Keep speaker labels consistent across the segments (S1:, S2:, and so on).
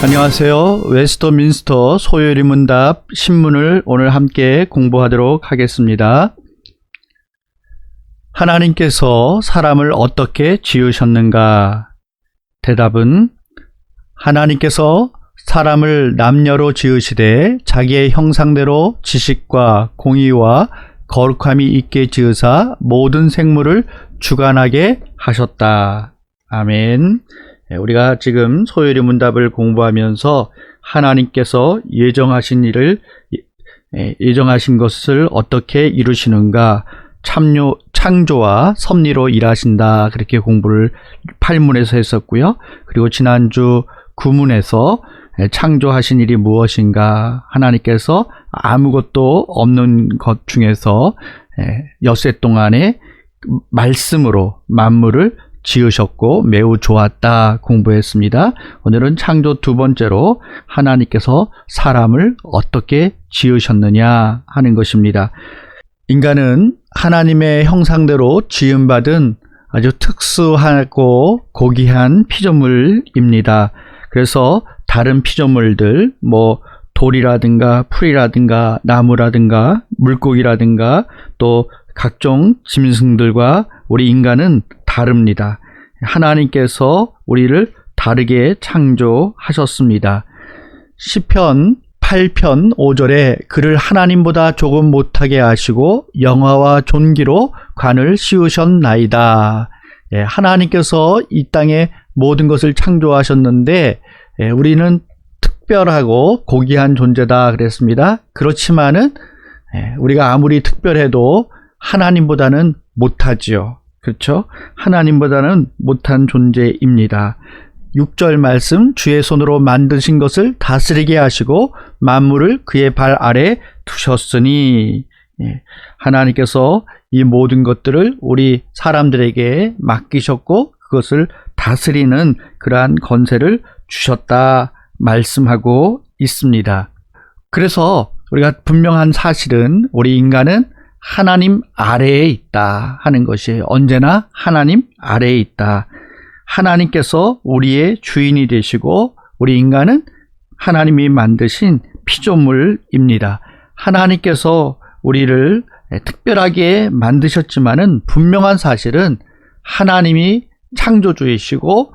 S1: 안녕하세요. 웨스터민스터 소요리문답 신문을 오늘 함께 공부하도록 하겠습니다. 하나님께서 사람을 어떻게 지으셨는가? 대답은 하나님께서 사람을 남녀로 지으시되 자기의 형상대로 지식과 공의와 거룩함이 있게 지으사 모든 생물을 주관하게 하셨다. 아멘. 우리가 지금 소요리 문답을 공부하면서 하나님께서 예정하신 것을 어떻게 이루시는가, 창조와 섭리로 일하신다, 그렇게 공부를 8문에서 했었고요. 그리고 지난주 9문에서 창조하신 일이 무엇인가, 하나님께서 아무것도 없는 것 중에서 엿새 동안에 말씀으로 만물을 지으셨고 매우 좋았다 공부했습니다. 오늘은 창조 두 번째로 하나님께서 사람을 어떻게 지으셨느냐 하는 것입니다. 인간은 하나님의 형상대로 지음받은 아주 특수하고 고귀한 피조물입니다. 그래서 다른 피조물들, 돌이라든가 풀이라든가 나무라든가 물고기라든가 또 각종 짐승들과 우리 인간은 다릅니다. 하나님께서 우리를 다르게 창조하셨습니다. 시편 8편 5절에 그를 하나님보다 조금 못하게 하시고 영화와 존귀로 관을 씌우셨나이다. 하나님께서 이 땅에 모든 것을 창조하셨는데 우리는 특별하고 고귀한 존재다 그랬습니다. 그렇지만은 우리가 아무리 특별해도 하나님보다는 못하지요. 그렇죠? 하나님보다는 못한 존재입니다. 6절 말씀, 주의 손으로 만드신 것을 다스리게 하시고 만물을 그의 발 아래 두셨으니, 하나님께서 이 모든 것들을 우리 사람들에게 맡기셨고 그것을 다스리는 그러한 권세를 주셨다 말씀하고 있습니다. 그래서 우리가 분명한 사실은 우리 인간은 하나님 아래에 있다 하는 것이, 언제나 하나님 아래에 있다. 하나님께서 우리의 주인이 되시고 우리 인간은 하나님이 만드신 피조물입니다. 하나님께서 우리를 특별하게 만드셨지만은 분명한 사실은 하나님이 창조주이시고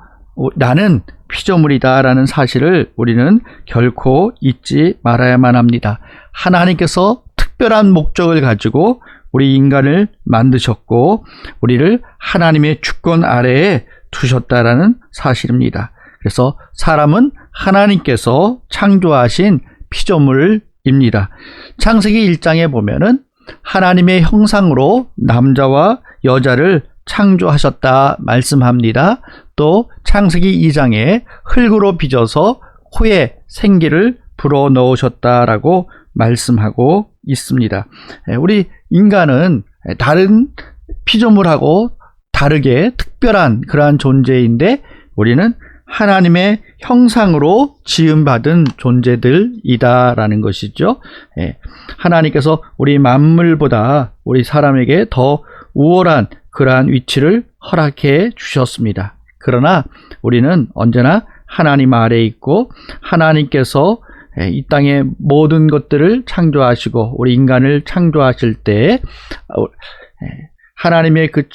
S1: 나는 피조물이다라는 사실을 우리는 결코 잊지 말아야만 합니다. 하나님께서 특별한 목적을 가지고 우리 인간을 만드셨고 우리를 하나님의 주권 아래에 두셨다라는 사실입니다. 그래서 사람은 하나님께서 창조하신 피조물입니다. 창세기 1장에 보면은 하나님의 형상으로 남자와 여자를 창조하셨다 말씀합니다. 또 창세기 2장에 흙으로 빚어서 코에 생기를 불어 넣으셨다라고 말씀하고 있습니다. 우리 인간은 다른 피조물하고 다르게 특별한 그러한 존재인데 우리는 하나님의 형상으로 지음받은 존재들이다라는 것이죠. 하나님께서 우리 만물보다 우리 사람에게 더 우월한 그러한 위치를 허락해 주셨습니다. 그러나 우리는 언제나 하나님 아래에 있고 하나님께서 이 땅의 모든 것들을 창조하시고 우리 인간을 창조하실 때 하나님의 그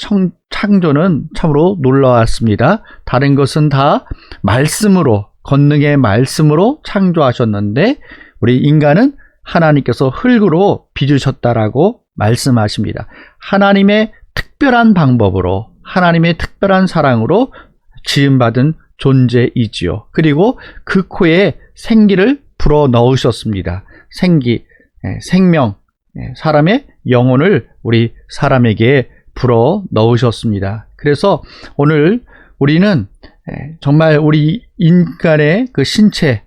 S1: 창조는 참으로 놀라웠습니다. 다른 것은 다 말씀으로, 권능의 말씀으로 창조하셨는데 우리 인간은 하나님께서 흙으로 빚으셨다라고 말씀하십니다. 하나님의 특별한 방법으로, 하나님의 특별한 사랑으로 지음받은 존재이지요. 그리고 그 코에 생기를 불어 넣으셨습니다. 생기, 생명, 사람의 영혼을 우리 사람에게 불어 넣으셨습니다. 그래서 오늘 우리는 정말 우리 인간의 그 신체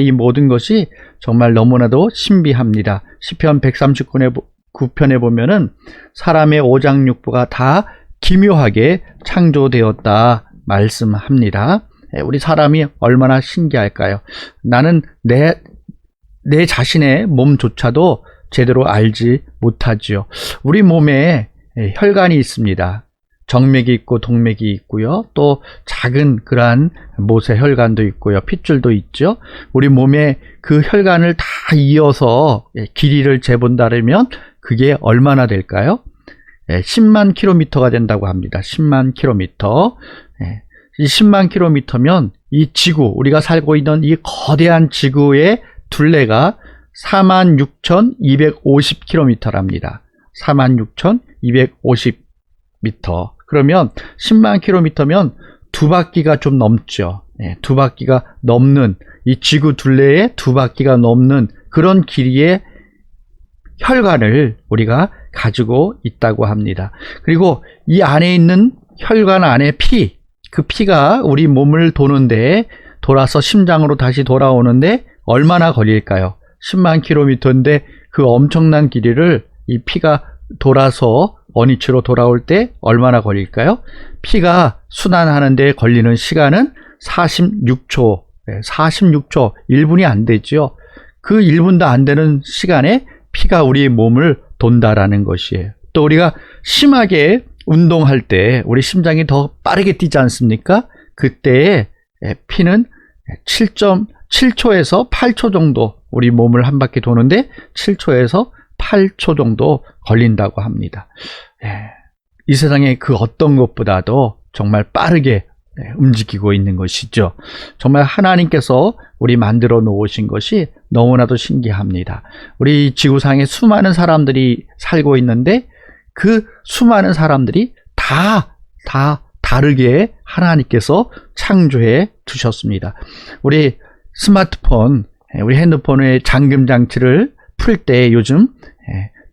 S1: 이 모든 것이 정말 너무나도 신비합니다. 시편 139편에 보면은 사람의 오장육부가 다 기묘하게 창조되었다 말씀합니다. 우리 사람이 얼마나 신기할까요? 나는 내 자신의 몸조차도 제대로 알지 못하지요. 우리 몸에 혈관이 있습니다. 정맥이 있고 동맥이 있고요. 또 작은 그러한 못의 혈관도 있고요. 핏줄도 있죠. 우리 몸에 그 혈관을 다 이어서 길이를 재본다면 그게 얼마나 될까요? 10만 킬로미터가 된다고 합니다. 10만 킬로미터. 이 10만 킬로미터면 이 지구, 우리가 살고 있는 이 거대한 지구의 둘레가 46,250킬로미터랍니다. 46,250m. 그러면 10만 킬로미터면 두 바퀴가 좀 넘죠. 두 바퀴가 넘는, 이 지구 둘레에 두 바퀴가 넘는 그런 길이의 혈관을 우리가 가지고 있다고 합니다. 그리고 이 안에 있는 혈관 안에 피, 그 피가 우리 몸을 도는데, 돌아서 심장으로 다시 돌아오는데 얼마나 걸릴까요? 10만 킬로미터인데 그 엄청난 길이를 이 피가 돌아서 원위치로 돌아올 때 얼마나 걸릴까요? 피가 순환하는 데 걸리는 시간은 46초, 46초, 1분이 안 되죠. 그 1분도 안 되는 시간에 피가 우리 몸을 돈다라는 것이에요. 또 우리가 심하게 운동할 때 우리 심장이 더 빠르게 뛰지 않습니까? 그때 피는 7.7초에서 8초 정도 우리 몸을 한 바퀴 도는데 7초에서 8초 정도 걸린다고 합니다. 이 세상에 그 어떤 것보다도 정말 빠르게 움직이고 있는 것이죠. 정말 하나님께서 우리 만들어 놓으신 것이 너무나도 신기합니다. 우리 지구상에 수많은 사람들이 살고 있는데 그 수많은 사람들이 다 다르게 하나님께서 창조해 두셨습니다. 우리 스마트폰, 우리 핸드폰의 잠금 장치를 풀 때 요즘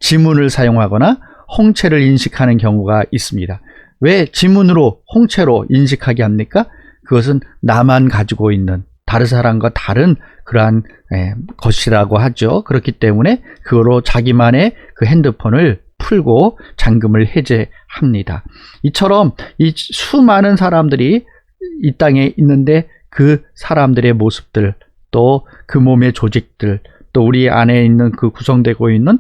S1: 지문을 사용하거나 홍채를 인식하는 경우가 있습니다. 왜 지문으로 홍채로 인식하게 합니까? 그것은 나만 가지고 있는, 다른 사람과 다른 그러한 것이라고 하죠. 그렇기 때문에 그거로 자기만의 그 핸드폰을 풀고 잠금을 해제합니다. 이처럼 이 수많은 사람들이 이 땅에 있는데 그 사람들의 모습들, 또 그 몸의 조직들, 또 우리 안에 있는 그 구성되고 있는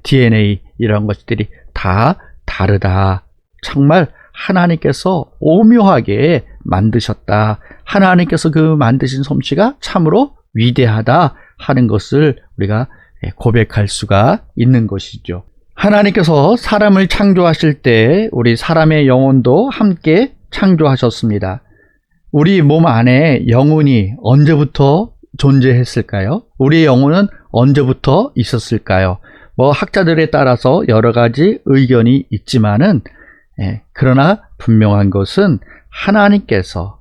S1: DNA, 이런 것들이 다 다르다. 정말 하나님께서 오묘하게 만드셨다. 하나님께서 그 만드신 솜씨가 참으로 위대하다 하는 것을 우리가 고백할 수가 있는 것이죠. 하나님께서 사람을 창조하실 때 우리 사람의 영혼도 함께 창조하셨습니다. 우리 몸 안에 영혼이 언제부터 존재했을까요? 우리의 영혼은 언제부터 있었을까요? 학자들에 따라서 여러 가지 의견이 있지만은, 그러나 분명한 것은 하나님께서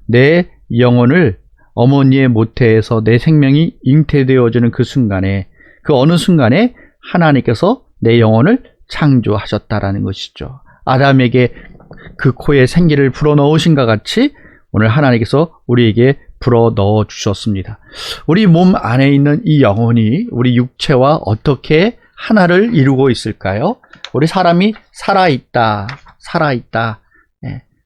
S1: 내 영혼을 어머니의 모태에서 내 생명이 잉태되어지는 그 순간에, 그 어느 순간에 하나님께서 내 영혼을 창조하셨다라는 것이죠. 아담에게 그 코에 생기를 불어넣으신 것 같이 오늘 하나님께서 우리에게 불어넣어 주셨습니다. 우리 몸 안에 있는 이 영혼이 우리 육체와 어떻게 하나를 이루고 있을까요? 우리 사람이 살아있다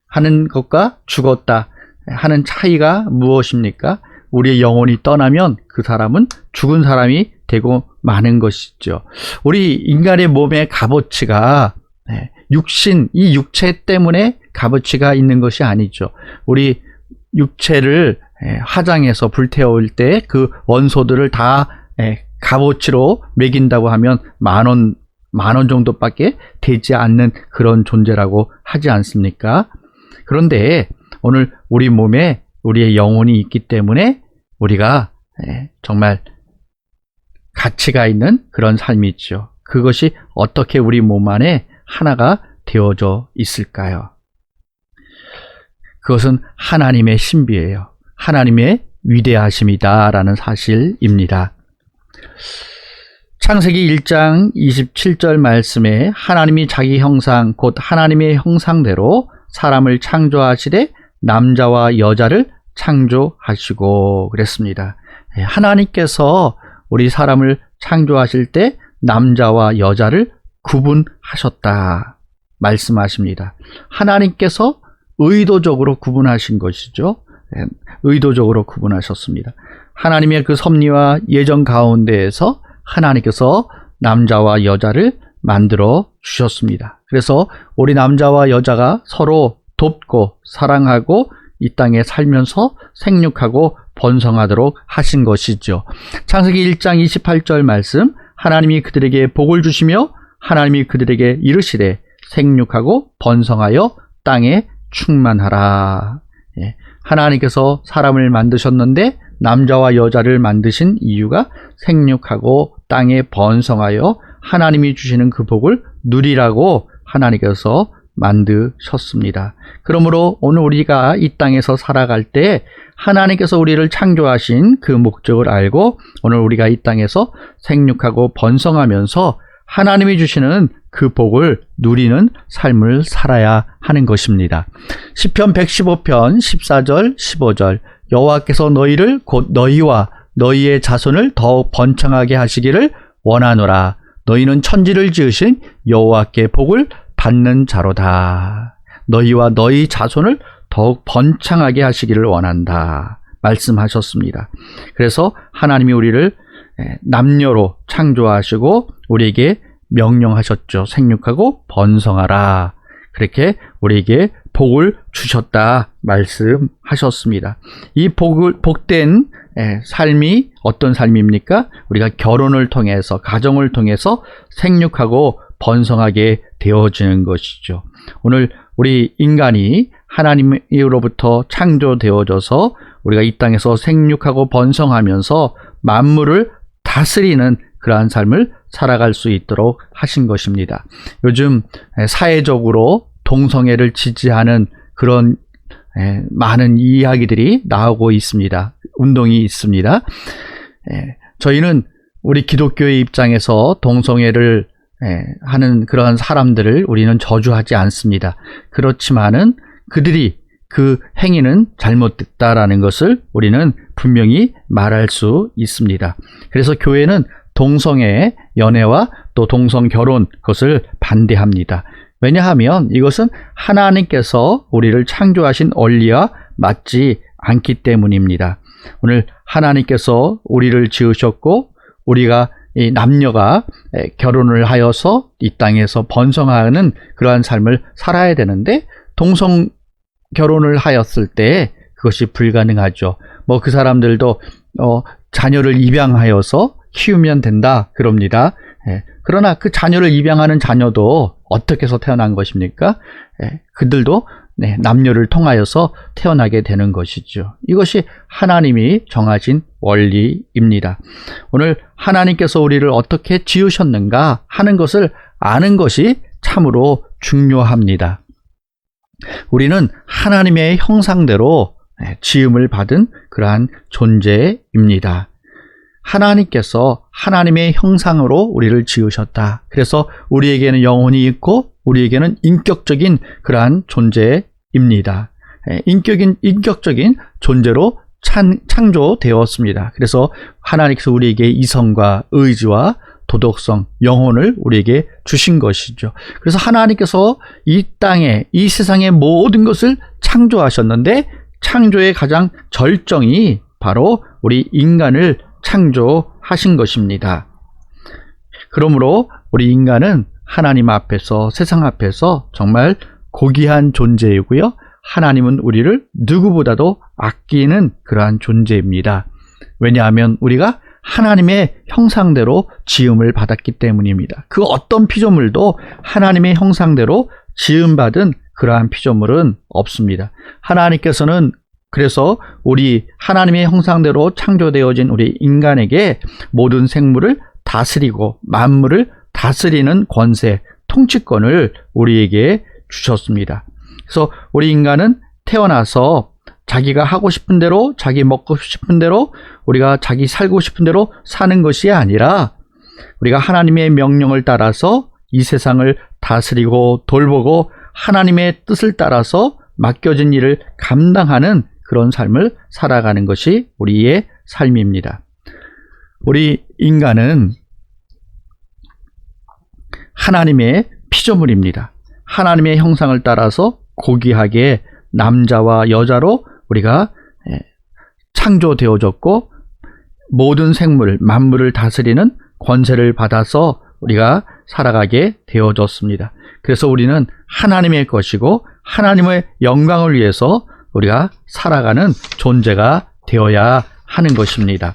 S1: 하는 것과 죽었다 하는 차이가 무엇입니까? 우리의 영혼이 떠나면 그 사람은 죽은 사람이 되고 마는 것이죠. 우리 인간의 몸의 값어치가 육신, 이 육체 때문에 값어치가 있는 것이 아니죠. 우리 육체를 화장해서 불태울 때 그 원소들을 다 값어치로 매긴다고 하면 만 원 정도밖에 되지 않는 그런 존재라고 하지 않습니까? 그런데 오늘 우리 몸에 우리의 영혼이 있기 때문에 우리가 정말 가치가 있는 그런 삶이죠. 그것이 어떻게 우리 몸 안에 하나가 되어져 있을까요? 그것은 하나님의 신비예요. 하나님의 위대하심이다라는 사실입니다. 창세기 1장 27절 말씀에 하나님이 자기 형상 곧 하나님의 형상대로 사람을 창조하시되 남자와 여자를 창조하시고 그랬습니다. 하나님께서 우리 사람을 창조하실 때 남자와 여자를 구분하셨다 말씀하십니다. 하나님께서 의도적으로 구분하신 것이죠. 의도적으로 구분하셨습니다. 하나님의 그 섭리와 예정 가운데에서 하나님께서 남자와 여자를 만들어 주셨습니다. 그래서 우리 남자와 여자가 서로 돕고 사랑하고 이 땅에 살면서 생육하고 번성하도록 하신 것이죠. 창세기 1장 28절 말씀, 하나님이 그들에게 복을 주시며 하나님이 그들에게 이르시되 생육하고 번성하여 땅에 충만하라. 하나님께서 사람을 만드셨는데 남자와 여자를 만드신 이유가 생육하고 땅에 번성하여 하나님이 주시는 그 복을 누리라고 하나님께서 만드셨습니다. 그러므로 오늘 우리가 이 땅에서 살아갈 때 하나님께서 우리를 창조하신 그 목적을 알고 오늘 우리가 이 땅에서 생육하고 번성하면서 하나님이 주시는 그 복을 누리는 삶을 살아야 하는 것입니다. 시편 115편 14절 15절 여호와께서 너희를 곧 너희와 너희의 자손을 더욱 번창하게 하시기를 원하노라. 너희는 천지를 지으신 여호와께 복을 받는 자로다. 너희와 너희 자손을 더욱 번창하게 하시기를 원한다. 말씀하셨습니다. 그래서 하나님이 우리를 남녀로 창조하시고 우리에게 명령하셨죠. 생육하고 번성하라. 그렇게 우리에게 복을 주셨다 말씀하셨습니다. 이 복된 삶이 어떤 삶입니까? 우리가 결혼을 통해서 가정을 통해서 생육하고 번성하게 되어지는 것이죠. 오늘 우리 인간이 하나님으로부터 창조되어져서 우리가 이 땅에서 생육하고 번성하면서 만물을 다스리는 그러한 삶을 살아갈 수 있도록 하신 것입니다. 요즘 사회적으로 동성애를 지지하는 그런 많은 이야기들이 나오고 있습니다. 운동이 있습니다. 저희는 우리 기독교의 입장에서 동성애를 하는 그러한 사람들을 우리는 저주하지 않습니다. 그렇지만은 그들이 그 행위는 잘못됐다라는 것을 우리는 분명히 말할 수 있습니다. 그래서 교회는 동성애 연애와 또 동성 결혼 그것을 반대합니다. 왜냐하면 이것은 하나님께서 우리를 창조하신 원리와 맞지 않기 때문입니다. 오늘 하나님께서 우리를 지으셨고 우리가 이 남녀가 결혼을 하여서 이 땅에서 번성하는 그러한 삶을 살아야 되는데 동성 결혼을 하였을 때 그것이 불가능하죠. 뭐 그 사람들도 자녀를 입양하여서 키우면 된다 그럽니다. 그러나 그 자녀를 입양하는 자녀도 어떻게 해서 태어난 것입니까? 그들도 남녀를 통하여서 태어나게 되는 것이죠. 이것이 하나님이 정하신 원리입니다. 오늘 하나님께서 우리를 어떻게 지으셨는가 하는 것을 아는 것이 참으로 중요합니다. 우리는 하나님의 형상대로 지음을 받은 그러한 존재입니다. 하나님께서 하나님의 형상으로 우리를 지으셨다. 그래서 우리에게는 영혼이 있고 우리에게는 인격적인 그러한 존재입니다. 인격적인 존재로 창조되었습니다. 그래서 하나님께서 우리에게 이성과 의지와 도덕성, 영혼을 우리에게 주신 것이죠. 그래서 하나님께서 이 땅에, 이 세상의 모든 것을 창조하셨는데 창조의 가장 절정이 바로 우리 인간을 창조하신 것입니다. 그러므로 우리 인간은 하나님 앞에서, 세상 앞에서 정말 고귀한 존재이고요. 하나님은 우리를 누구보다도 아끼는 그러한 존재입니다. 왜냐하면 우리가 하나님의 형상대로 지음을 받았기 때문입니다. 그 어떤 피조물도 하나님의 형상대로 지음받은 그러한 피조물은 없습니다. 하나님께서는 그래서 우리 하나님의 형상대로 창조되어진 우리 인간에게 모든 생물을 다스리고 만물을 다스리는 권세, 통치권을 우리에게 주셨습니다. 그래서 우리 인간은 태어나서 자기가 하고 싶은 대로, 자기 먹고 싶은 대로, 우리가 자기 살고 싶은 대로 사는 것이 아니라 우리가 하나님의 명령을 따라서 이 세상을 다스리고 돌보고 하나님의 뜻을 따라서 맡겨진 일을 감당하는 그런 삶을 살아가는 것이 우리의 삶입니다. 우리 인간은 하나님의 피조물입니다. 하나님의 형상을 따라서 고귀하게 남자와 여자로 우리가 창조되어졌고 모든 생물, 만물을 다스리는 권세를 받아서 우리가 살아가게 되어졌습니다. 그래서 우리는 하나님의 것이고 하나님의 영광을 위해서 우리가 살아가는 존재가 되어야 하는 것입니다.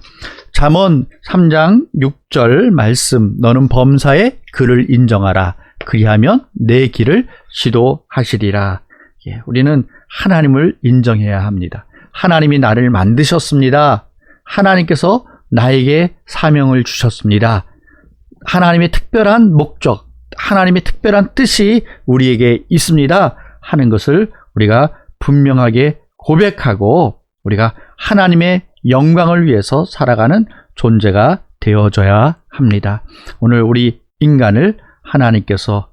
S1: 잠언 3장 6절 말씀, 너는 범사에 그를 인정하라. 그리하면 내 길을 지도하시리라. 우리는 하나님을 인정해야 합니다. 하나님이 나를 만드셨습니다. 하나님께서 나에게 사명을 주셨습니다. 하나님의 특별한 목적, 하나님의 특별한 뜻이 우리에게 있습니다 하는 것을 우리가 분명하게 고백하고 우리가 하나님의 영광을 위해서 살아가는 존재가 되어져야 합니다. 오늘 우리 인간을 하나님께서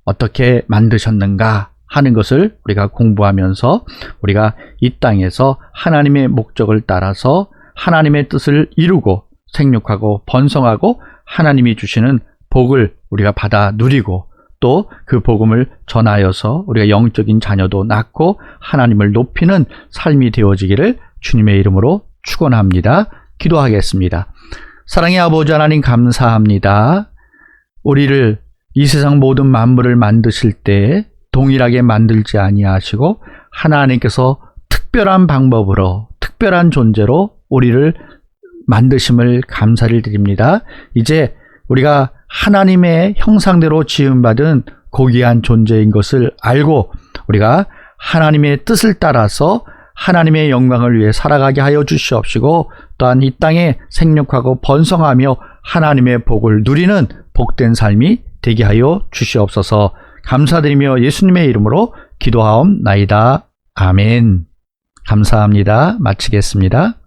S1: 어떻게 만드셨는가 하는 것을 우리가 공부하면서 우리가 이 땅에서 하나님의 목적을 따라서 하나님의 뜻을 이루고 생육하고 번성하고 하나님이 주시는 복을 우리가 받아 누리고 또 그 복음을 전하여서 우리가 영적인 자녀도 낳고 하나님을 높이는 삶이 되어지기를 주님의 이름으로 축원합니다. 기도하겠습니다. 사랑의 아버지 하나님 감사합니다. 우리를 이 세상 모든 만물을 만드실 때 동일하게 만들지 아니하시고 하나님께서 특별한 방법으로 특별한 존재로 우리를 만드심을 감사를 드립니다. 이제 우리가 하나님의 형상대로 지음받은 고귀한 존재인 것을 알고 우리가 하나님의 뜻을 따라서 하나님의 영광을 위해 살아가게 하여 주시옵시고 또한 이 땅에 생육하고 번성하며 하나님의 복을 누리는 복된 삶이 되게 하여 주시옵소서. 감사드리며 예수님의 이름으로 기도하옵나이다. 아멘. 감사합니다. 마치겠습니다.